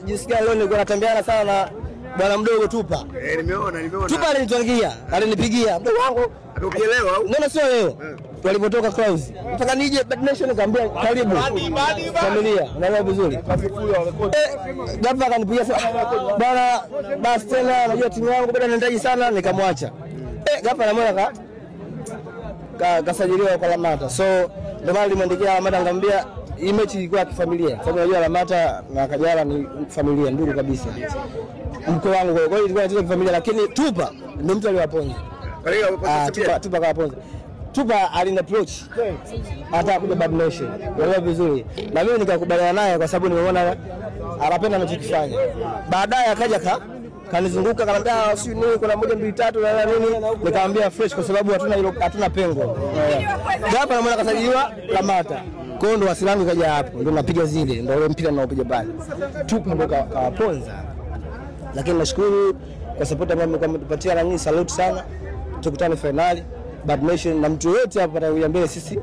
Jisikia leo nilikuwa natembeana sana na bwana mdogo Tupa. Nimeona. Tupa alinitangia, alinipigia. Mdogo wangu ukielewa au? Mbona sio leo? Walipotoka Clouds. Nataka nije Bad Nation nikamwambia karibu. Familia, unaelewa vizuri. Gapa akanipigia bwana basi tena najua timu yangu bado inahitaji sana nikamwacha. Gapa anamwona kasajiliwa kwa Lamata. So ndio maana nilimwandikia Lamata ngambia hii mechi ilikuwa kifamilia. Sababu unajua Lamata na Kajala ni familia ndugu kabisa. Mko wangu kwa hiyo ilikuwa inacheza kifamilia lakini Tupa ndio mtu aliwaponza. Tupa kawaponza. Tupa alina approach hata kuja Bad Nation. Unaelewa vizuri. Na mimi nikakubaliana naye kwa sababu nimeona anapenda anachokifanya. Baadaye akaja kanizunguka kanambia sio nini kuna 1 2 3 na nini nikamwambia fresh kwa sababu hatuna pengo. Hapa naona kasajiliwa Lamata. Kwa ndo wasilangu kaja hapo ndio napiga zile ndio ule mpira ninaopiga pale. Tupa ndo kawaponza. Lakini nashukuru kwa support ambayo mmetupatia na nyinyi, salute sana. Tukutane finali Bad Nation na mtu yote hapa atakuja mbele sisi